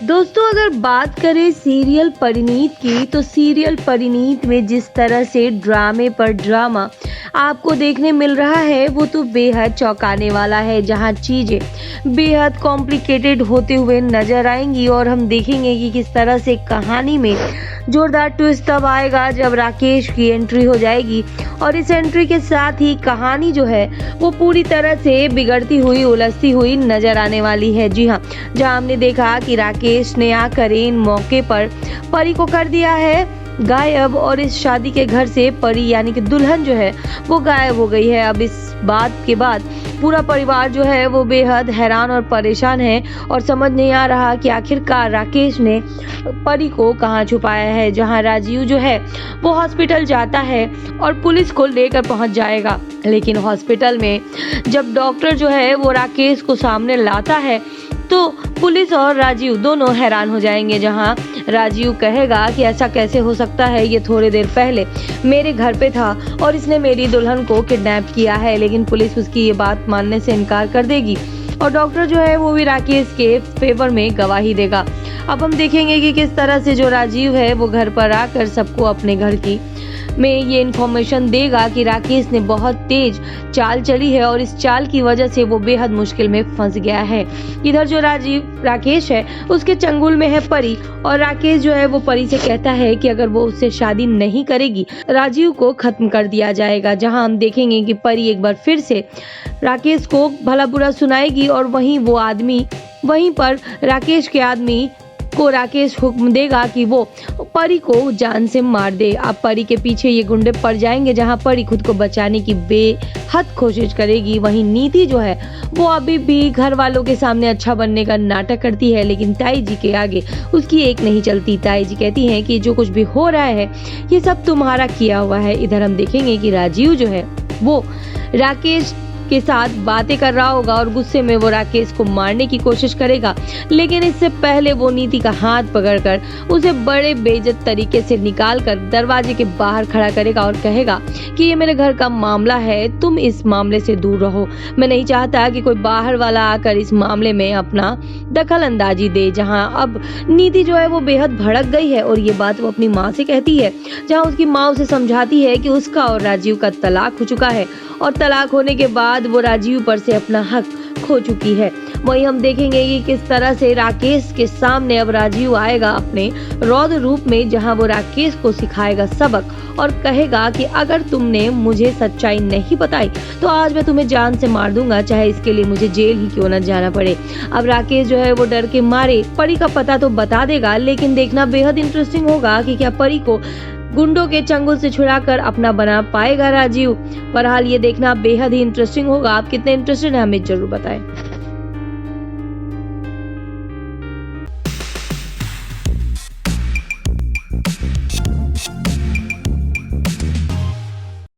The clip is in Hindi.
दोस्तों, अगर बात करें सीरियल परिणीत की, तो सीरियल परिणीत में जिस तरह से ड्रामे पर ड्रामा आपको देखने मिल रहा है वो तो बेहद चौंकाने वाला है। जहां चीजें बेहद कॉम्प्लिकेटेड होते हुए नजर आएंगी और हम देखेंगे कि किस तरह से कहानी में जोरदार ट्विस्ट तब आएगा जब राकेश की एंट्री हो जाएगी। और इस एंट्री के साथ ही कहानी जो है वो पूरी तरह से बिगड़ती हुई, उलझती हुई नजर आने वाली है। जी हाँ, जहां हमने देखा कि राकेश ने आकर इन मौके पर परी को कर दिया है गायब, और इस शादी के घर से परी यानी कि दुल्हन जो है वो गायब हो गई है। अब इस बात के बाद पूरा परिवार जो है वो बेहद हैरान और परेशान है और समझ नहीं आ रहा कि आखिरकार राकेश ने परी को कहाँ छुपाया है। जहां राजीव जो है वो हॉस्पिटल जाता है और पुलिस को लेकर पहुंच जाएगा, लेकिन हॉस्पिटल में जब डॉक्टर जो है वो राकेश को सामने लाता है तो पुलिस और राजीव दोनों हैरान हो जाएंगे। जहां राजीव कहेगा कि ऐसा कैसे हो सकता है, ये थोड़ी देर पहले मेरे घर पे था और इसने मेरी दुल्हन को किडनैप किया है, लेकिन पुलिस उसकी ये बात मानने से इनकार कर देगी और डॉक्टर जो है वो भी राकेश के फेवर में गवाही देगा। अब हम देखेंगे कि किस तरह से जो राजीव है वो घर पर आकर सबको अपने घर की में ये इन्फॉर्मेशन देगा कि राकेश ने बहुत तेज चाल चली है और इस चाल की वजह से वो बेहद मुश्किल में फंस गया है। इधर जो राकेश है उसके चंगुल में है परी, और राकेश जो है वो परी से कहता है कि अगर वो उससे शादी नहीं करेगी राजीव को खत्म कर दिया जाएगा। जहां हम देखेंगे कि परी एक बार फिर से राकेश को भला बुरा सुनाएगी और वहीं पर राकेश के आदमी को राकेश हुक्म देगा कि वो परी को जान से मार दे। अब परी के पीछे ये गुंडे पड़ जाएंगे, जहां परी खुद को बचाने की बेहद कोशिश करेगी। वहीं नीति जो है वो अभी भी घर वालों के सामने अच्छा बनने का नाटक करती है, लेकिन ताई जी के आगे उसकी एक नहीं चलती। ताई जी कहती हैं कि जो कुछ भी हो रहा है ये सब तुम्हारा किया हुआ है। इधर हम देखेंगे कि राजीव जो है वो राकेश के साथ बातें कर रहा होगा और गुस्से में वो राकेश को मारने की कोशिश करेगा, लेकिन इससे पहले वो नीति का हाथ पकड़कर उसे बड़े बेइज्जत तरीके से निकालकर दरवाजे के बाहर खड़ा करेगा और कहेगा कि ये मेरे घर का मामला है, तुम इस मामले से दूर रहो। मैं नहीं चाहता कि कोई बाहर वाला आकर इस मामले में अपना दखल अंदाजी दे। जहां अब नीति जो है वो बेहद भड़क गई है और ये बात वो अपनी माँ से कहती है, जहां उसकी माँ उसे समझाती है कि उसका और राजीव का तलाक हो चुका है और तलाक होने के बाद वो राजीव पर से अपना हक खो चुकी है। वहीं हम देखेंगे कि किस तरह से राकेश के सामने अब राजीव आएगा अपने रौद्र रूप में, जहां वो राकेश को सिखाएगा सबक और कहेगा कि अगर तुमने मुझे सच्चाई नहीं बताई तो आज मैं तुम्हें जान से मार दूंगा, चाहे इसके लिए मुझे जेल ही क्यों न जाना पड़े। अब राकेश जो है वो डर के मारे परी का पता तो बता देगा, लेकिन देखना बेहद इंटरेस्टिंग होगा कि क्या परी को गुंडों के चंगुल से छुड़ाकर अपना बना पाएगा राजीव। बहरहाल ये देखना बेहद ही इंटरेस्टिंग होगा। आप कितने इंटरेस्टेड हैं हमें जरूर बताएं।